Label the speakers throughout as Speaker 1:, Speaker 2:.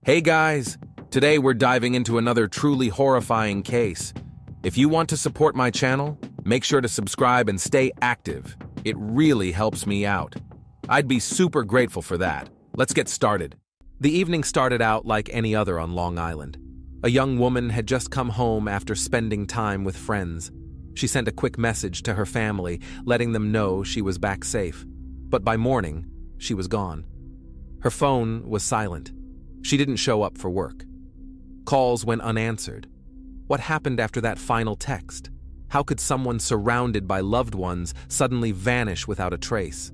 Speaker 1: Hey guys! Today we're diving into another truly horrifying case. If you want to support my channel, make sure to subscribe and stay active. It really helps me out. I'd be super grateful for that. Let's get started. The evening started out like any other on Long Island. A young woman had just come home after spending time with friends. She sent a quick message to her family, letting them know she was back safe. But by morning, she was gone. Her phone was silent. She didn't show up for work. Calls went unanswered. What happened after that final text? How could someone surrounded by loved ones suddenly vanish without a trace?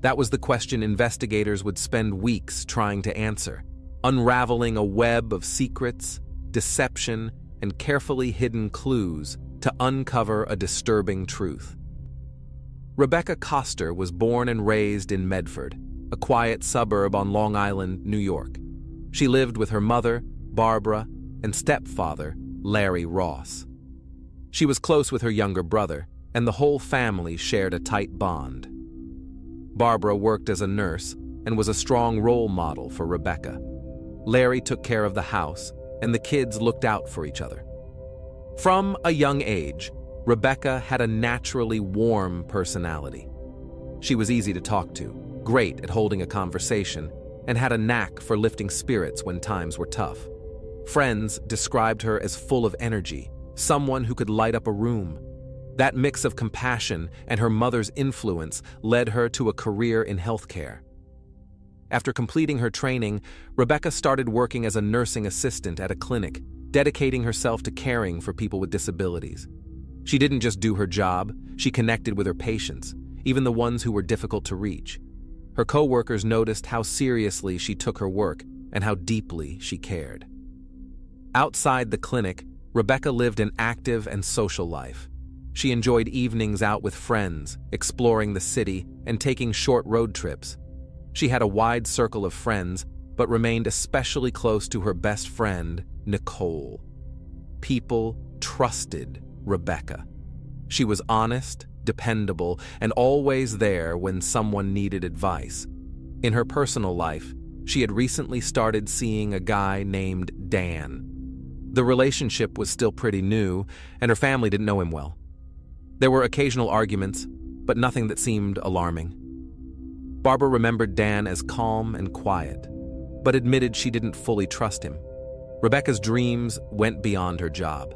Speaker 1: That was the question investigators would spend weeks trying to answer, unraveling a web of secrets, deception, and carefully hidden clues to uncover a disturbing truth. Rebecca Coster was born and raised in Medford, a quiet suburb on Long Island, New York. She lived with her mother, Barbara, and stepfather, Larry Ross. She was close with her younger brother, and the whole family shared a tight bond. Barbara worked as a nurse and was a strong role model for Rebecca. Larry took care of the house, and the kids looked out for each other. From a young age, Rebecca had a naturally warm personality. She was easy to talk to, great at holding a conversation, and had a knack for lifting spirits when times were tough. Friends described her as full of energy, someone who could light up a room. That mix of compassion and her mother's influence led her to a career in healthcare. After completing her training, Rebecca started working as a nursing assistant at a clinic, dedicating herself to caring for people with disabilities. She didn't just do her job, she connected with her patients, even the ones who were difficult to reach. Her co-workers noticed how seriously she took her work and how deeply she cared. Outside the clinic, Rebecca lived an active and social life. She enjoyed evenings out with friends, exploring the city, and taking short road trips. She had a wide circle of friends, but remained especially close to her best friend, Nicole. People trusted Rebecca. She was honest, dependable, and always there when someone needed advice. In her personal life, she had recently started seeing a guy named Dan. The relationship was still pretty new, and her family didn't know him well. There were occasional arguments, but nothing that seemed alarming. Barbara remembered Dan as calm and quiet, but admitted she didn't fully trust him. Rebecca's dreams went beyond her job.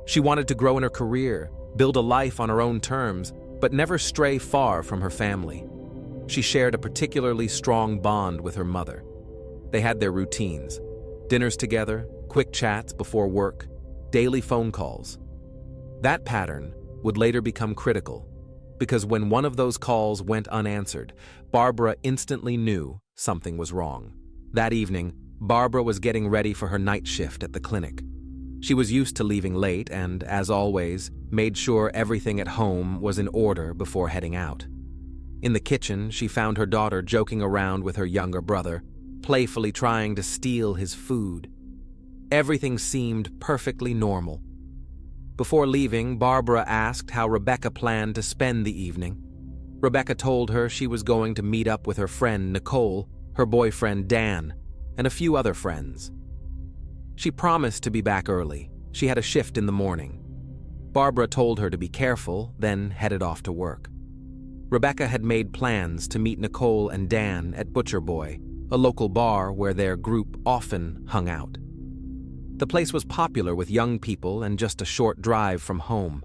Speaker 1: She wanted to grow in her career, build a life on her own terms, but never stray far from her family. She shared a particularly strong bond with her mother. They had their routines: dinners together, quick chats before work, daily phone calls. That pattern would later become critical, because when one of those calls went unanswered, Barbara instantly knew something was wrong. That evening, Barbara was getting ready for her night shift at the clinic. She was used to leaving late and, as always, made sure everything at home was in order before heading out. In the kitchen, she found her daughter joking around with her younger brother, playfully trying to steal his food. Everything seemed perfectly normal. Before leaving, Barbara asked how Rebecca planned to spend the evening. Rebecca told her she was going to meet up with her friend Nicole, her boyfriend Dan, and a few other friends. She promised to be back early. She had a shift in the morning. Barbara told her to be careful, then headed off to work. Rebecca had made plans to meet Nicole and Dan at Butcher Boy, a local bar where their group often hung out. The place was popular with young people and just a short drive from home.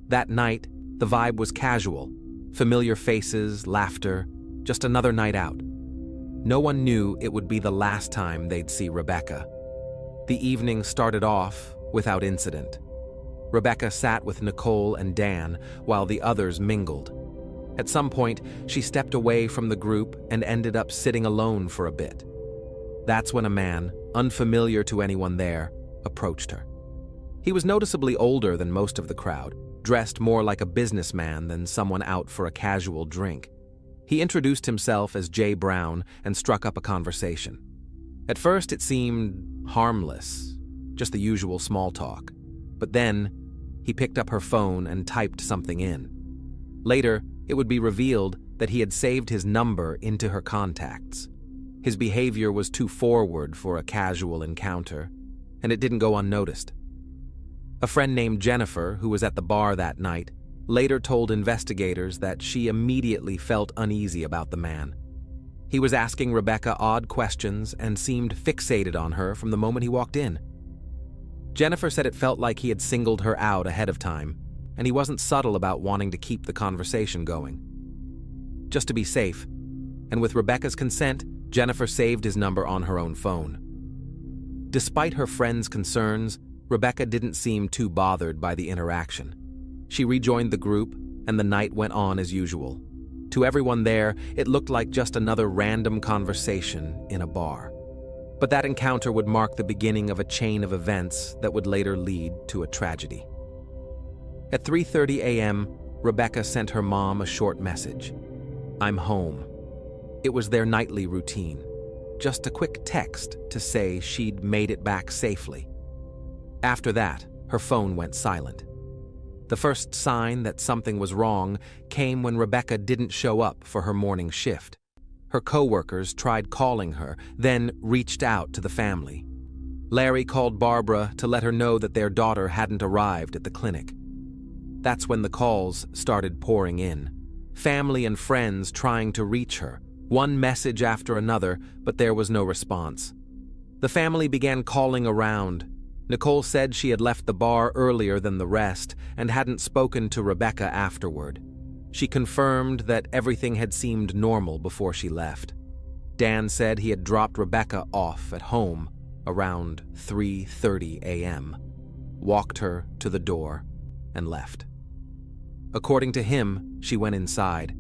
Speaker 1: That night, the vibe was casual, familiar faces, laughter, just another night out. No one knew it would be the last time they'd see Rebecca. The evening started off without incident. Rebecca sat with Nicole and Dan while the others mingled. At some point, she stepped away from the group and ended up sitting alone for a bit. That's when a man, unfamiliar to anyone there, approached her. He was noticeably older than most of the crowd, dressed more like a businessman than someone out for a casual drink. He introduced himself as Jay Brown and struck up a conversation. At first, it seemed harmless, just the usual small talk. But then, he picked up her phone and typed something in. Later, it would be revealed that he had saved his number into her contacts. His behavior was too forward for a casual encounter, and it didn't go unnoticed. A friend named Jennifer, who was at the bar that night, later told investigators that she immediately felt uneasy about the man. He was asking Rebecca odd questions and seemed fixated on her from the moment he walked in. Jennifer said it felt like he had singled her out ahead of time, and he wasn't subtle about wanting to keep the conversation going. Just to be safe, and with Rebecca's consent, Jennifer saved his number on her own phone. Despite her friend's concerns, Rebecca didn't seem too bothered by the interaction. She rejoined the group, and the night went on as usual. To everyone there, it looked like just another random conversation in a bar. But that encounter would mark the beginning of a chain of events that would later lead to a tragedy. At 3:30 a.m., Rebecca sent her mom a short message. "I'm home." It was their nightly routine. Just a quick text to say she'd made it back safely. After that, her phone went silent. The first sign that something was wrong came when Rebecca didn't show up for her morning shift. Her coworkers tried calling her, then reached out to the family. Larry called Barbara to let her know that their daughter hadn't arrived at the clinic. That's when the calls started pouring in. Family and friends trying to reach her, one message after another, but there was no response. The family began calling around. Nicole said she had left the bar earlier than the rest and hadn't spoken to Rebecca afterward. She confirmed that everything had seemed normal before she left. Dan said he had dropped Rebecca off at home around 3:30 a.m., walked her to the door, and left. According to him, she went inside,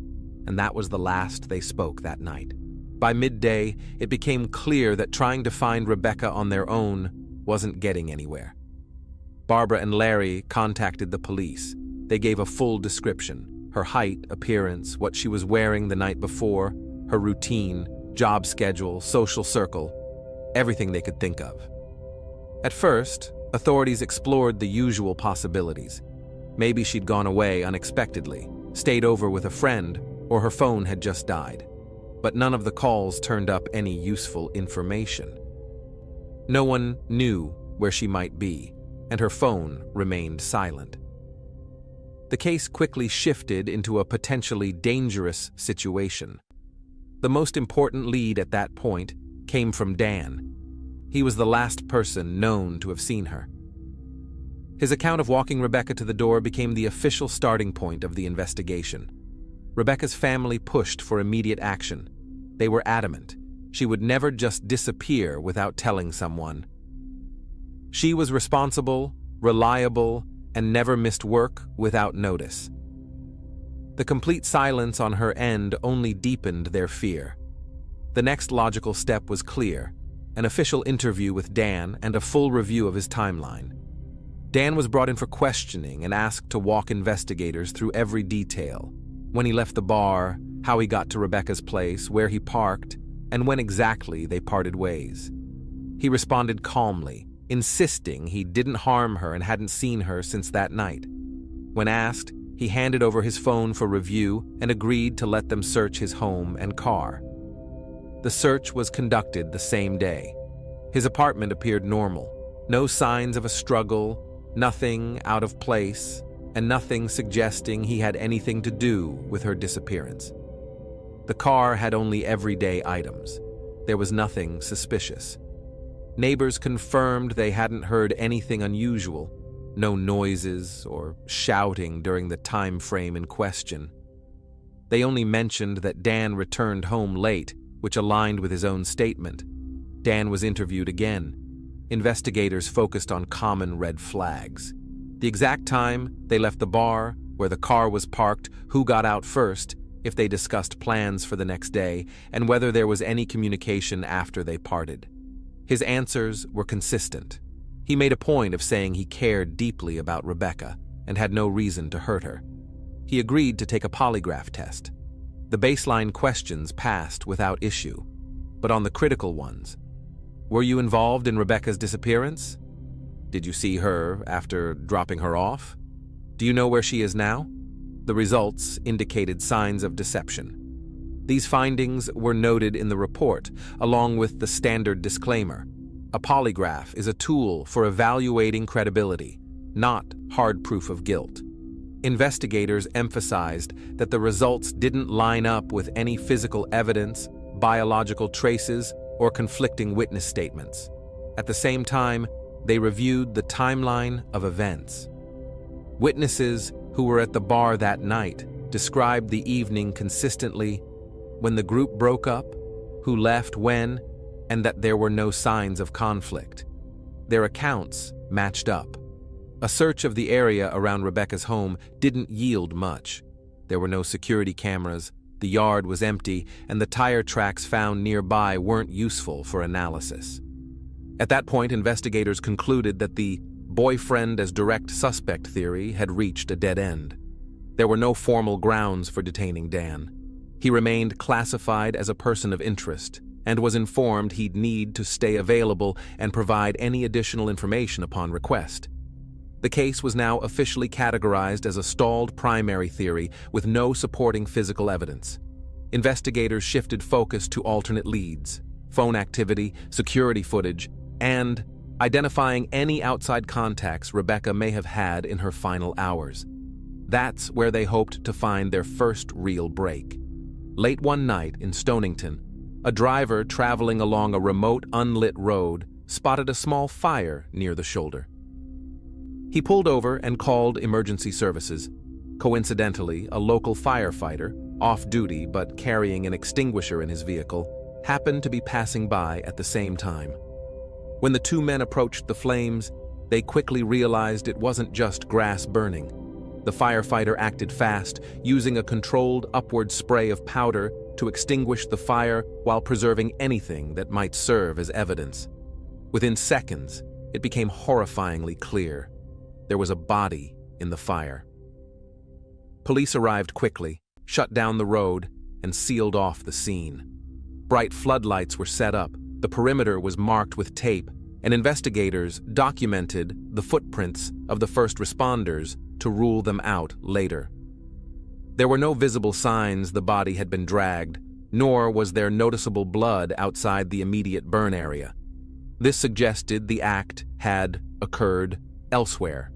Speaker 1: and that was the last they spoke that night. By midday, it became clear that trying to find Rebecca on their own wasn't getting anywhere. Barbara and Larry contacted the police. They gave a full description: her height, appearance, what she was wearing the night before, her routine, job schedule, social circle, everything they could think of. At first, authorities explored the usual possibilities. Maybe she'd gone away unexpectedly, stayed over with a friend, or her phone had just died. But none of the calls turned up any useful information. No one knew where she might be, and her phone remained silent. The case quickly shifted into a potentially dangerous situation. The most important lead at that point came from Dan. He was the last person known to have seen her. His account of walking Rebecca to the door became the official starting point of the investigation. Rebecca's family pushed for immediate action. They were adamant. She would never just disappear without telling someone. She was responsible, reliable, and never missed work without notice. The complete silence on her end only deepened their fear. The next logical step was clear: an official interview with Dan and a full review of his timeline. Dan was brought in for questioning and asked to walk investigators through every detail: when he left the bar, how he got to Rebecca's place, where he parked, and when exactly they parted ways. He responded calmly, insisting he didn't harm her and hadn't seen her since that night. When asked, he handed over his phone for review and agreed to let them search his home and car. The search was conducted the same day. His apartment appeared normal. No signs of a struggle, nothing out of place, and nothing suggesting he had anything to do with her disappearance. The car had only everyday items. There was nothing suspicious. Neighbors confirmed they hadn't heard anything unusual, no noises or shouting during the time frame in question. They only mentioned that Dan returned home late, which aligned with his own statement. Dan was interviewed again. Investigators focused on common red flags: the exact time they left the bar, where the car was parked, who got out first, if they discussed plans for the next day, and whether there was any communication after they parted. His answers were consistent. He made a point of saying he cared deeply about Rebecca and had no reason to hurt her. He agreed to take a polygraph test. The baseline questions passed without issue, but on the critical ones: were you involved in Rebecca's disappearance? Did you see her after dropping her off? Do you know where she is now? The results indicated signs of deception. These findings were noted in the report, along with the standard disclaimer. A polygraph is a tool for evaluating credibility, not hard proof of guilt. Investigators emphasized that the results didn't line up with any physical evidence, biological traces, or conflicting witness statements. At the same time, they reviewed the timeline of events. Witnesses who were at the bar that night described the evening consistently: when the group broke up, who left when, and that there were no signs of conflict. Their accounts matched up. A search of the area around Rebecca's home didn't yield much. There were no security cameras, the yard was empty, and the tire tracks found nearby weren't useful for analysis. At that point, investigators concluded that the boyfriend as direct suspect theory had reached a dead end. There were no formal grounds for detaining Dan. He remained classified as a person of interest and was informed he'd need to stay available and provide any additional information upon request. The case was now officially categorized as a stalled primary theory with no supporting physical evidence. Investigators shifted focus to alternate leads, phone activity, security footage, and identifying any outside contacts Rebecca may have had in her final hours. That's where they hoped to find their first real break. Late one night in Stonington, a driver traveling along a remote, unlit road spotted a small fire near the shoulder. He pulled over and called emergency services. Coincidentally, a local firefighter, off-duty but carrying an extinguisher in his vehicle, happened to be passing by at the same time. When the two men approached the flames, they quickly realized it wasn't just grass burning. The firefighter acted fast, using a controlled upward spray of powder to extinguish the fire while preserving anything that might serve as evidence. Within seconds, it became horrifyingly clear. There was a body in the fire. Police arrived quickly, shut down the road, and sealed off the scene. Bright floodlights were set up, the perimeter was marked with tape, and investigators documented the footprints of the first responders to rule them out later. There were no visible signs the body had been dragged, nor was there noticeable blood outside the immediate burn area. This suggested the act had occurred elsewhere,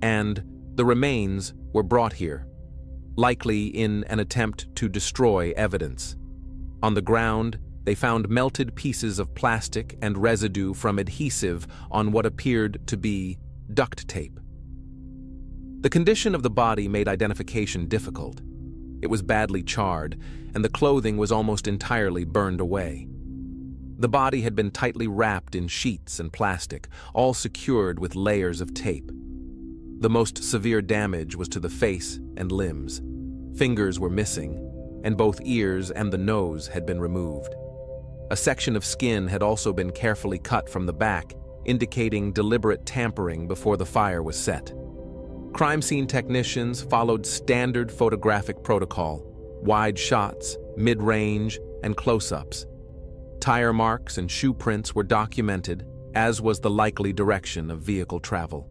Speaker 1: and the remains were brought here, likely in an attempt to destroy evidence. On the ground, they found melted pieces of plastic and residue from adhesive on what appeared to be duct tape. The condition of the body made identification difficult. It was badly charred, and the clothing was almost entirely burned away. The body had been tightly wrapped in sheets and plastic, all secured with layers of tape. The most severe damage was to the face and limbs. Fingers were missing, and both ears and the nose had been removed. A section of skin had also been carefully cut from the back, indicating deliberate tampering before the fire was set. Crime scene technicians followed standard photographic protocol: wide shots, mid-range, and close-ups. Tire marks and shoe prints were documented, as was the likely direction of vehicle travel.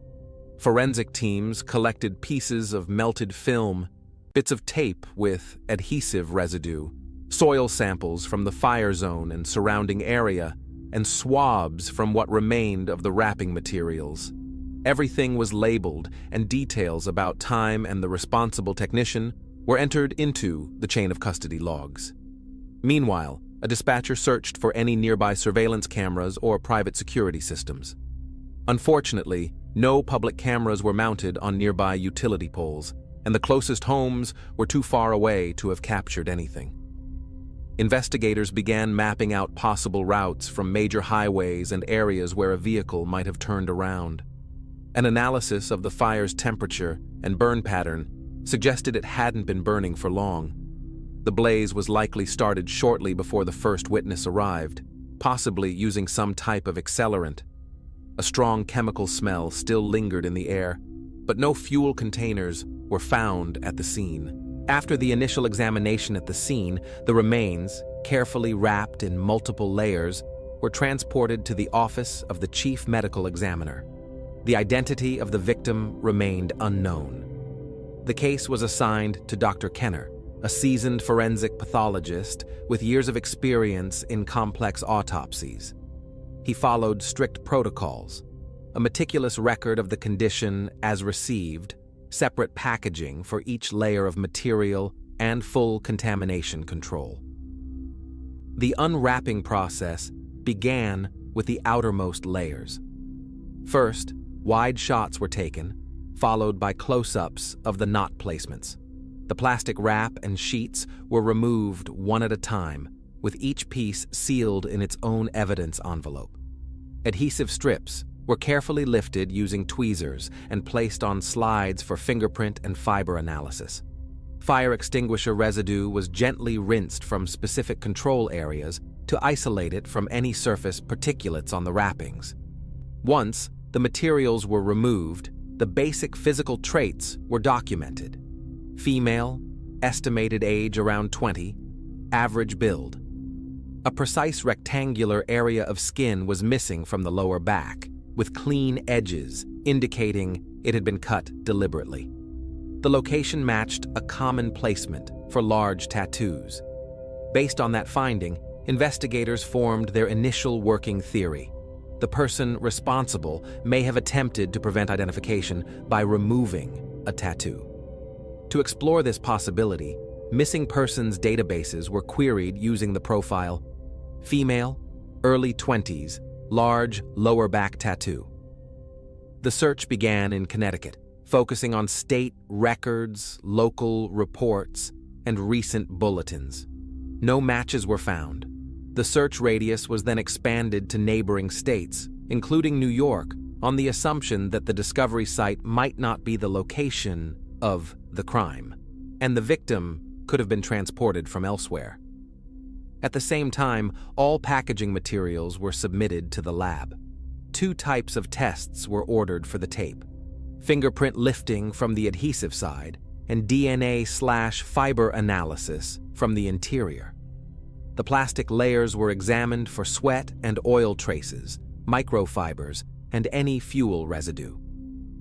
Speaker 1: Forensic teams collected pieces of melted film, bits of tape with adhesive residue, soil samples from the fire zone and surrounding area, and swabs from what remained of the wrapping materials. Everything was labeled, and details about time and the responsible technician were entered into the chain of custody logs. Meanwhile, a dispatcher searched for any nearby surveillance cameras or private security systems. Unfortunately, no public cameras were mounted on nearby utility poles, and the closest homes were too far away to have captured anything. Investigators began mapping out possible routes from major highways and areas where a vehicle might have turned around. An analysis of the fire's temperature and burn pattern suggested it hadn't been burning for long. The blaze was likely started shortly before the first witness arrived, possibly using some type of accelerant. A strong chemical smell still lingered in the air, but no fuel containers were found at the scene. After the initial examination at the scene, the remains, carefully wrapped in multiple layers, were transported to the office of the chief medical examiner. The identity of the victim remained unknown. The case was assigned to Dr. Kenner, a seasoned forensic pathologist with years of experience in complex autopsies. He followed strict protocols, a meticulous record of the condition as received, separate packaging for each layer of material, and full contamination control. The unwrapping process began with the outermost layers. First, wide shots were taken, followed by close-ups of the knot placements. The plastic wrap and sheets were removed one at a time, with each piece sealed in its own evidence envelope. Adhesive strips were carefully lifted using tweezers and placed on slides for fingerprint and fiber analysis. Fire extinguisher residue was gently rinsed from specific control areas to isolate it from any surface particulates on the wrappings. Once the materials were removed, the basic physical traits were documented. Female, estimated age around 20, average build. A precise rectangular area of skin was missing from the lower back, with clean edges indicating it had been cut deliberately. The location matched a common placement for large tattoos. Based on that finding, investigators formed their initial working theory. The person responsible may have attempted to prevent identification by removing a tattoo. To explore this possibility, missing persons databases were queried using the profile female, early 20s, large lower back tattoo. The search began in Connecticut, focusing on state records, local reports, and recent bulletins. No matches were found. The search radius was then expanded to neighboring states, including New York, on the assumption that the discovery site might not be the location of the crime, and the victim could have been transported from elsewhere. At the same time, all packaging materials were submitted to the lab. 2 types of tests were ordered for the tape: fingerprint lifting from the adhesive side and DNA/fiber analysis from the interior. The plastic layers were examined for sweat and oil traces, microfibers, and any fuel residue.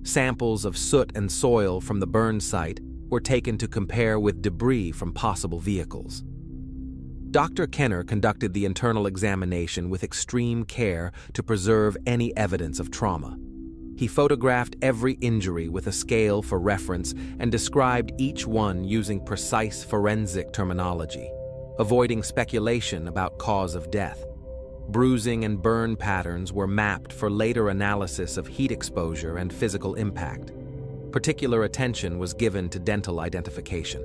Speaker 1: Samples of soot and soil from the burn site were taken to compare with debris from possible vehicles. Dr. Kenner conducted the internal examination with extreme care to preserve any evidence of trauma. He photographed every injury with a scale for reference and described each one using precise forensic terminology, avoiding speculation about cause of death. Bruising and burn patterns were mapped for later analysis of heat exposure and physical impact. Particular attention was given to dental identification.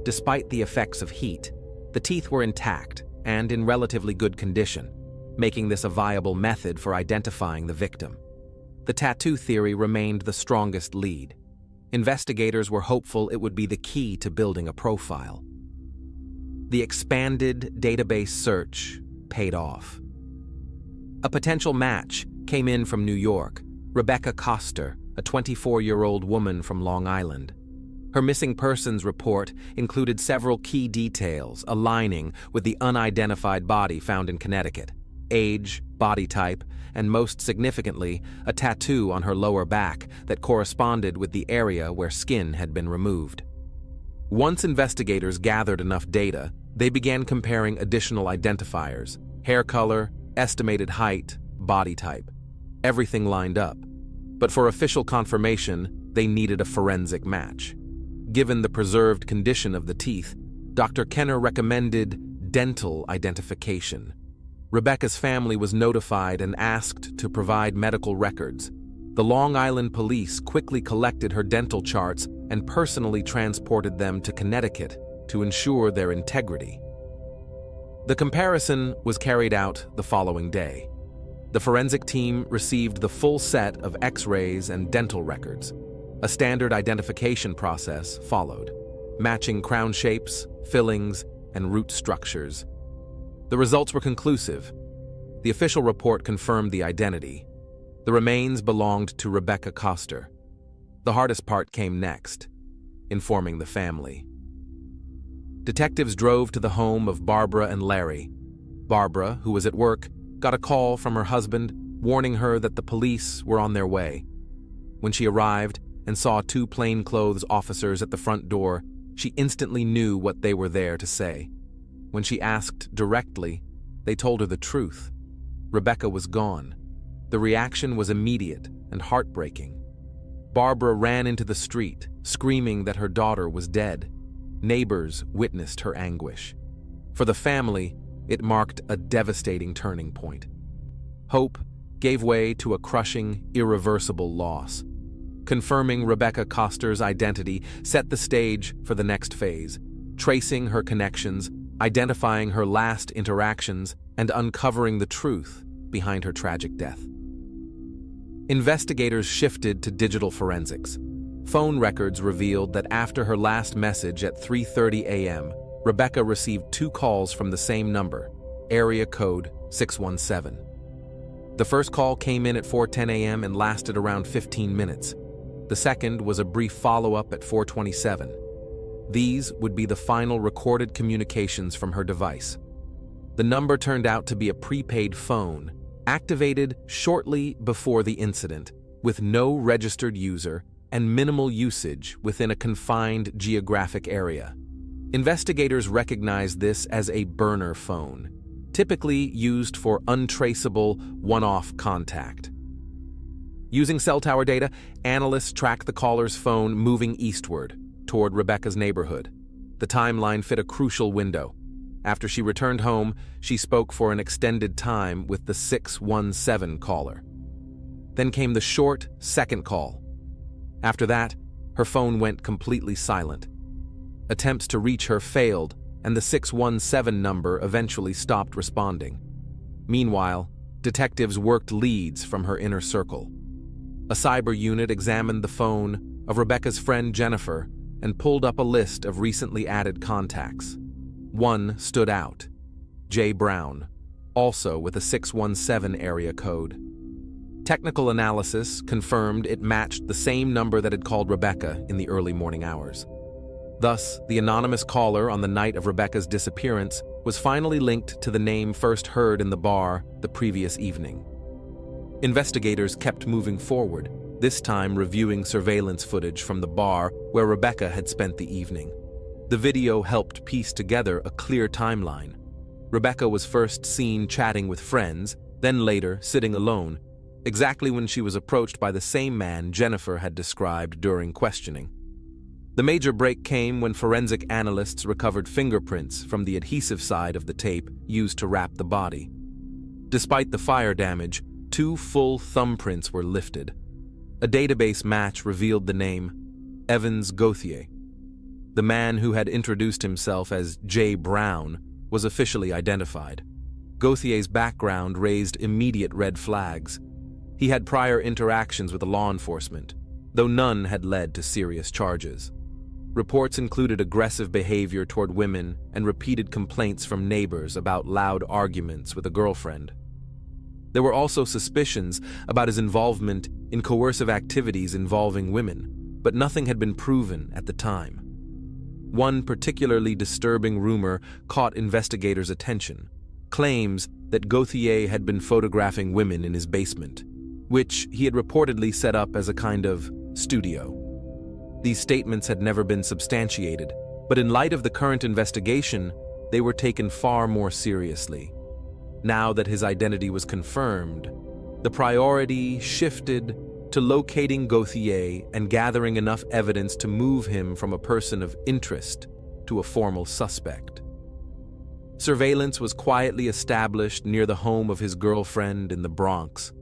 Speaker 1: Despite the effects of heat, the teeth were intact and in relatively good condition, making this a viable method for identifying the victim. The tattoo theory remained the strongest lead. Investigators were hopeful it would be the key to building a profile. The expanded database search paid off. A potential match came in from New York, Rebecca Coster, a 24-year-old woman from Long Island. Her missing persons report included several key details aligning with the unidentified body found in Connecticut: age, body type, and most significantly, a tattoo on her lower back that corresponded with the area where skin had been removed. Once investigators gathered enough data, they began comparing additional identifiers: hair color, estimated height, body type. Everything lined up. But for official confirmation, they needed a forensic match. Given the preserved condition of the teeth, Dr. Kenner recommended dental identification. Rebecca's family was notified and asked to provide medical records. The Long Island police quickly collected her dental charts and personally transported them to Connecticut to ensure their integrity. The comparison was carried out the following day. The forensic team received the full set of X-rays and dental records. A standard identification process followed, matching crown shapes, fillings, and root structures. The results were conclusive. The official report confirmed the identity. The remains belonged to Rebecca Coster. The hardest part came next: informing the family. Detectives drove to the home of Barbara and Larry. Barbara, who was at work, got a call from her husband warning her that the police were on their way. When she arrived and saw 2 plainclothes officers at the front door, She instantly knew what they were there to say. When she asked directly, they told her the truth. Rebecca was gone. The reaction was immediate and heartbreaking. Barbara ran into the street, screaming that her daughter was dead. Neighbors witnessed her anguish. For the family, it marked a devastating turning point. Hope gave way to a crushing, irreversible loss. Confirming Rebecca Coster's identity set the stage for the next phase, tracing her connections, identifying her last interactions, and uncovering the truth behind her tragic death. Investigators shifted to digital forensics. Phone records revealed that after her last message at 3:30 a.m., Rebecca received 2 calls from the same number, area code 617. The first call came in at 4:10 a.m. and lasted around 15 minutes. The second was a brief follow-up at 4:27. These would be the final recorded communications from her device. The number turned out to be a prepaid phone, activated shortly before the incident, with no registered user and minimal usage within a confined geographic area. Investigators recognized this as a burner phone, typically used for untraceable, one-off contact. Using cell tower data, analysts tracked the caller's phone moving eastward, toward Rebecca's neighborhood. The timeline fit a crucial window. After she returned home, she spoke for an extended time with the 617 caller. Then came the short second call. After that, her phone went completely silent. Attempts to reach her failed, and the 617 number eventually stopped responding. Meanwhile, detectives worked leads from her inner circle. A cyber unit examined the phone of Rebecca's friend Jennifer and pulled up a list of recently added contacts. One stood out, J. Brown, also with a 617 area code. Technical analysis confirmed it matched the same number that had called Rebecca in the early morning hours. Thus, the anonymous caller on the night of Rebecca's disappearance was finally linked to the name first heard in the bar the previous evening. Investigators kept moving forward, this time reviewing surveillance footage from the bar where Rebecca had spent the evening. The video helped piece together a clear timeline. Rebecca was first seen chatting with friends, then later sitting alone, exactly when she was approached by the same man Jennifer had described during questioning. The major break came when forensic analysts recovered fingerprints from the adhesive side of the tape used to wrap the body. Despite the fire damage, 2 full thumbprints were lifted. A database match revealed the name Evans Gauthier. The man who had introduced himself as J. Brown was officially identified. Gauthier's background raised immediate red flags. He had prior interactions with law enforcement, though none had led to serious charges. Reports included aggressive behavior toward women and repeated complaints from neighbors about loud arguments with a girlfriend. There were also suspicions about his involvement in coercive activities involving women, but nothing had been proven at the time. One particularly disturbing rumor caught investigators' attention: claims that Gauthier had been photographing women in his basement, which he had reportedly set up as a kind of studio. These statements had never been substantiated, but in light of the current investigation, they were taken far more seriously. Now that his identity was confirmed, the priority shifted to locating Gauthier and gathering enough evidence to move him from a person of interest to a formal suspect. Surveillance was quietly established near the home of his girlfriend in the Bronx.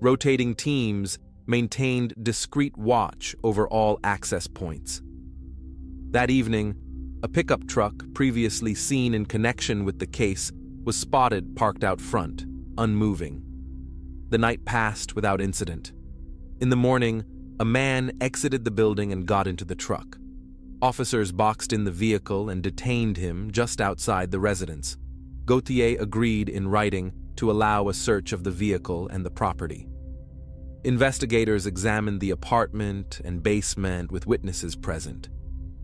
Speaker 1: Rotating teams maintained discreet watch over all access points. That evening, a pickup truck previously seen in connection with the case was spotted parked out front, unmoving. The night passed without incident. In the morning, a man exited the building and got into the truck. Officers boxed in the vehicle and detained him just outside the residence. Gauthier agreed in writing to allow a search of the vehicle and the property. Investigators examined the apartment and basement with witnesses present.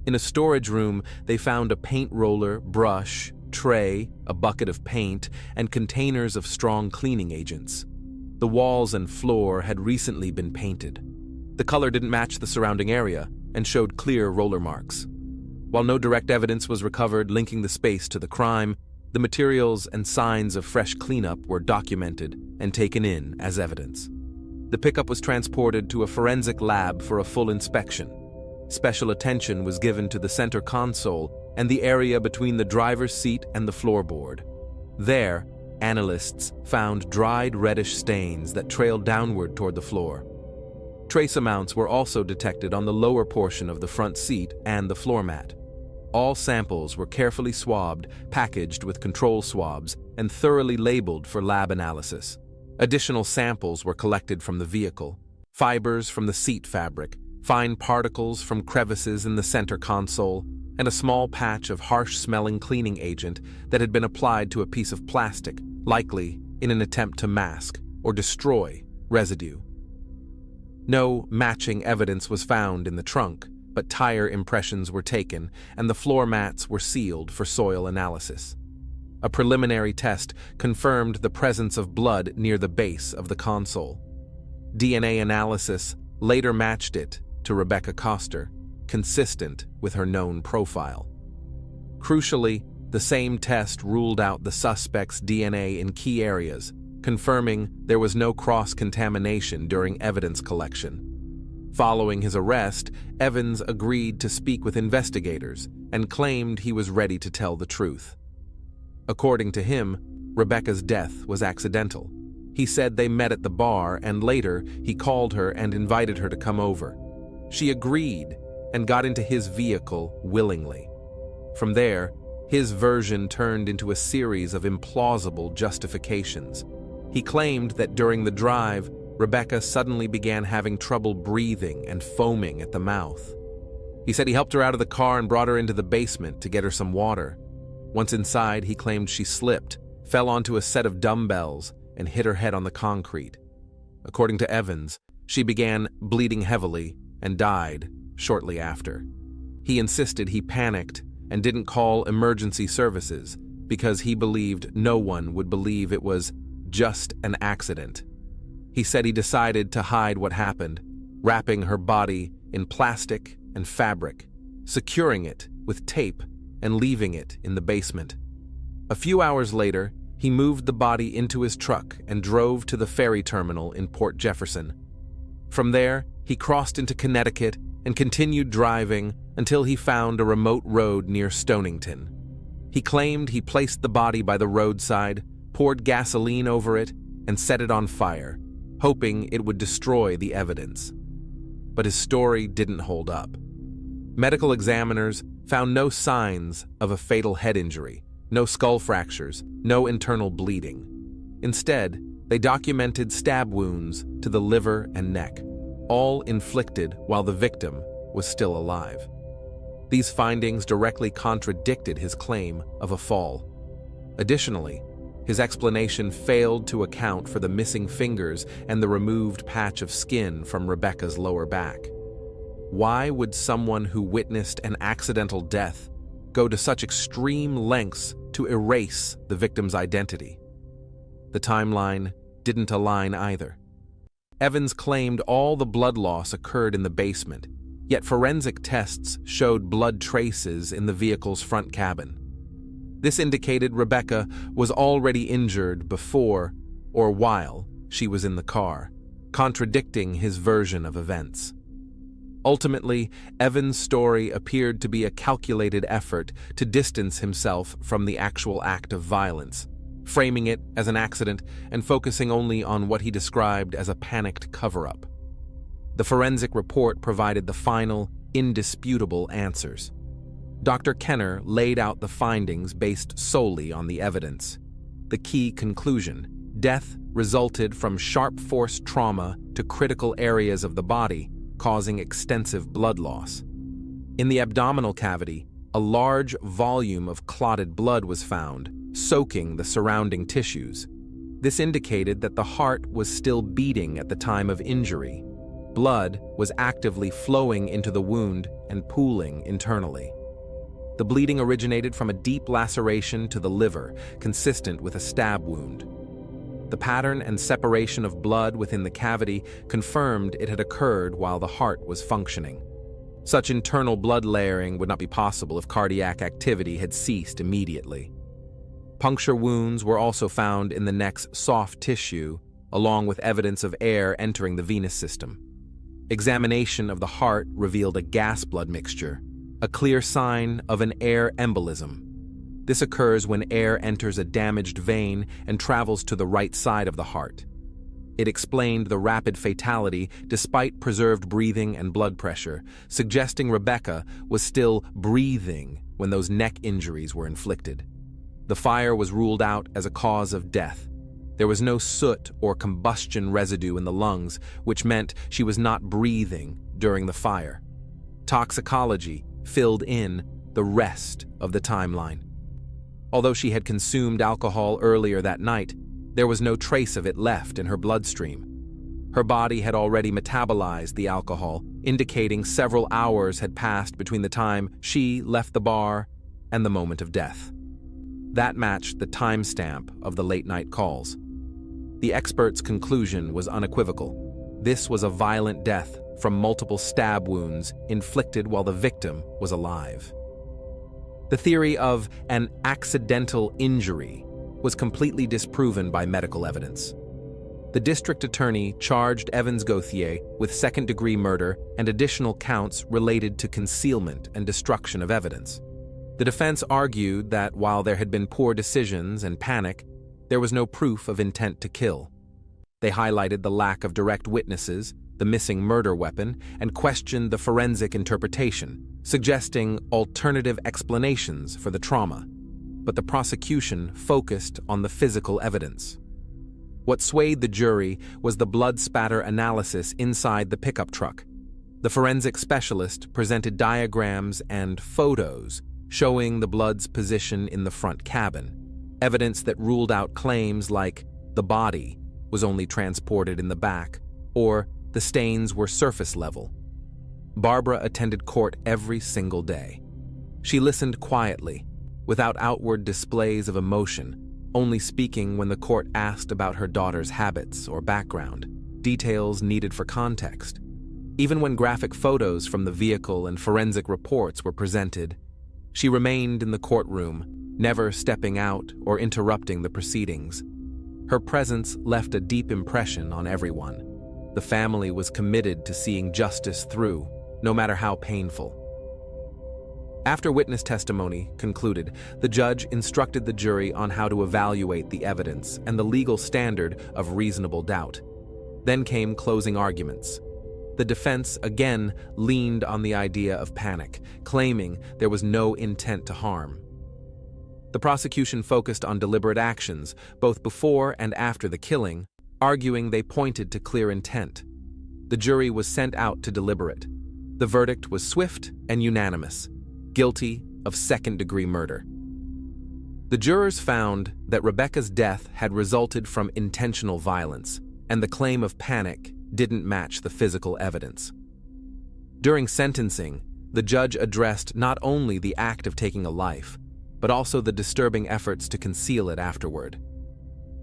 Speaker 1: In a storage room, they found a paint roller, brush, tray, a bucket of paint, and containers of strong cleaning agents. The walls and floor had recently been painted. The color didn't match the surrounding area and showed clear roller marks. While no direct evidence was recovered linking the space to the crime, the materials and signs of fresh cleanup were documented and taken in as evidence. The pickup was transported to a forensic lab for a full inspection. Special attention was given to the center console and the area between the driver's seat and the floorboard. There, analysts found dried reddish stains that trailed downward toward the floor. Trace amounts were also detected on the lower portion of the front seat and the floor mat. All samples were carefully swabbed, packaged with control swabs, and thoroughly labeled for lab analysis. Additional samples were collected from the vehicle: fibers from the seat fabric, fine particles from crevices in the center console, and a small patch of harsh-smelling cleaning agent that had been applied to a piece of plastic, likely in an attempt to mask or destroy residue. No matching evidence was found in the trunk, but tire impressions were taken and the floor mats were sealed for soil analysis. A preliminary test confirmed the presence of blood near the base of the console. DNA analysis later matched it to Rebecca Coster, consistent with her known profile. Crucially, the same test ruled out the suspect's DNA in key areas, confirming there was no cross-contamination during evidence collection. Following his arrest, Evans agreed to speak with investigators and claimed he was ready to tell the truth. According to him, Rebecca's death was accidental. He said they met at the bar and later he called her and invited her to come over. She agreed and got into his vehicle willingly. From there, his version turned into a series of implausible justifications. He claimed that during the drive, Rebecca suddenly began having trouble breathing and foaming at the mouth. He said he helped her out of the car and brought her into the basement to get her some water. Once inside, he claimed she slipped, fell onto a set of dumbbells, and hit her head on the concrete. According to Evans, she began bleeding heavily and died shortly after. He insisted he panicked and didn't call emergency services because he believed no one would believe it was just an accident. He said he decided to hide what happened, wrapping her body in plastic and fabric, securing it with tape, and leaving it in the basement. A few hours later, he moved the body into his truck and drove to the ferry terminal in Port Jefferson. From there, he crossed into Connecticut and continued driving until he found a remote road near Stonington. He claimed he placed the body by the roadside, poured gasoline over it, and set it on fire, hoping it would destroy the evidence. But his story didn't hold up. Medical examiners found no signs of a fatal head injury, no skull fractures, no internal bleeding. Instead, they documented stab wounds to the liver and neck, all inflicted while the victim was still alive. These findings directly contradicted his claim of a fall. Additionally, his explanation failed to account for the missing fingers and the removed patch of skin from Rebecca's lower back. Why would someone who witnessed an accidental death go to such extreme lengths to erase the victim's identity? The timeline didn't align either. Evans claimed all the blood loss occurred in the basement, yet forensic tests showed blood traces in the vehicle's front cabin. This indicated Rebecca was already injured before or while she was in the car, contradicting his version of events. Ultimately, Evans' story appeared to be a calculated effort to distance himself from the actual act of violence, framing it as an accident and focusing only on what he described as a panicked cover-up. The forensic report provided the final, indisputable answers. Dr. Kenner laid out the findings based solely on the evidence. The key conclusion: death resulted from sharp force trauma to critical areas of the body, causing extensive blood loss. In the abdominal cavity, a large volume of clotted blood was found, soaking the surrounding tissues. This indicated that the heart was still beating at the time of injury. Blood was actively flowing into the wound and pooling internally. The bleeding originated from a deep laceration to the liver, consistent with a stab wound. The pattern and separation of blood within the cavity confirmed it had occurred while the heart was functioning. Such internal blood layering would not be possible if cardiac activity had ceased immediately. Puncture wounds were also found in the neck's soft tissue, along with evidence of air entering the venous system. Examination of the heart revealed a gas blood mixture, a clear sign of an air embolism. This occurs when air enters a damaged vein and travels to the right side of the heart. It explained the rapid fatality despite preserved breathing and blood pressure, suggesting Rebecca was still breathing when those neck injuries were inflicted. The fire was ruled out as a cause of death. There was no soot or combustion residue in the lungs, which meant she was not breathing during the fire. Toxicology filled in the rest of the timeline. Although she had consumed alcohol earlier that night, there was no trace of it left in her bloodstream. Her body had already metabolized the alcohol, indicating several hours had passed between the time she left the bar and the moment of death. That matched the timestamp of the late-night calls. The expert's conclusion was unequivocal. This was a violent death from multiple stab wounds inflicted while the victim was alive. The theory of an accidental injury was completely disproven by medical evidence. The district attorney charged Evans-Gauthier with second-degree murder and additional counts related to concealment and destruction of evidence. The defense argued that while there had been poor decisions and panic, there was no proof of intent to kill. They highlighted the lack of direct witnesses, the missing murder weapon, and questioned the forensic interpretation, suggesting alternative explanations for the trauma. But the prosecution focused on the physical evidence. What swayed the jury was the blood spatter analysis inside the pickup truck. The forensic specialist presented diagrams and photos showing the blood's position in the front cabin, evidence that ruled out claims like the body was only transported in the back or the stains were surface level. Barbara attended court every single day. She listened quietly, without outward displays of emotion, only speaking when the court asked about her daughter's habits or background, details needed for context. Even when graphic photos from the vehicle and forensic reports were presented, she remained in the courtroom, never stepping out or interrupting the proceedings. Her presence left a deep impression on everyone. The family was committed to seeing justice through, no matter how painful. After witness testimony concluded, the judge instructed the jury on how to evaluate the evidence and the legal standard of reasonable doubt. Then came closing arguments. The defense again leaned on the idea of panic, claiming there was no intent to harm. The prosecution focused on deliberate actions, both before and after the killing, arguing they pointed to clear intent. The jury was sent out to deliberate. The verdict was swift and unanimous: guilty of second-degree murder. The jurors found that Rebecca's death had resulted from intentional violence, and the claim of panic didn't match the physical evidence. During sentencing, the judge addressed not only the act of taking a life, but also the disturbing efforts to conceal it afterward.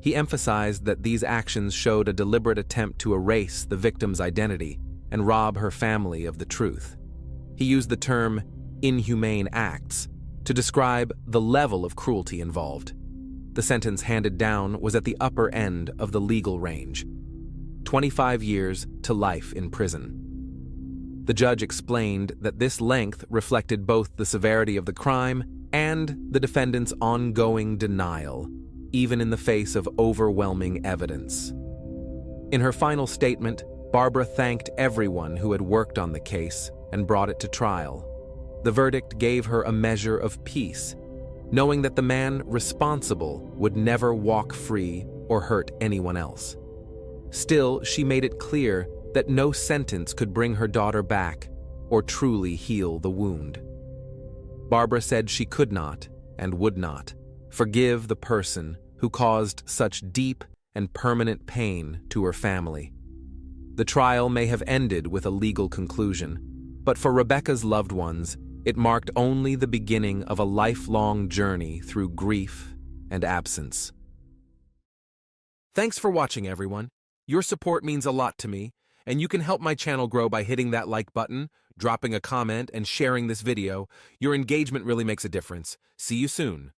Speaker 1: He emphasized that these actions showed a deliberate attempt to erase the victim's identity and rob her family of the truth. He used the term inhumane acts to describe the level of cruelty involved. The sentence handed down was at the upper end of the legal range: 25 years to life in prison. The judge explained that this length reflected both the severity of the crime and the defendant's ongoing denial, even in the face of overwhelming evidence. In her final statement, Barbara thanked everyone who had worked on the case and brought it to trial. The verdict gave her a measure of peace, knowing that the man responsible would never walk free or hurt anyone else. Still, she made it clear that no sentence could bring her daughter back or truly heal the wound. Barbara said she could not, and would not, forgive the person who caused such deep and permanent pain to her family. The trial may have ended with a legal conclusion, but for Rebecca's loved ones, it marked only the beginning of a lifelong journey through grief and absence. Thanks for watching, everyone. Your support means a lot to me, and you can help my channel grow by hitting that like button, dropping a comment, and sharing this video. Your engagement really makes a difference. See you soon.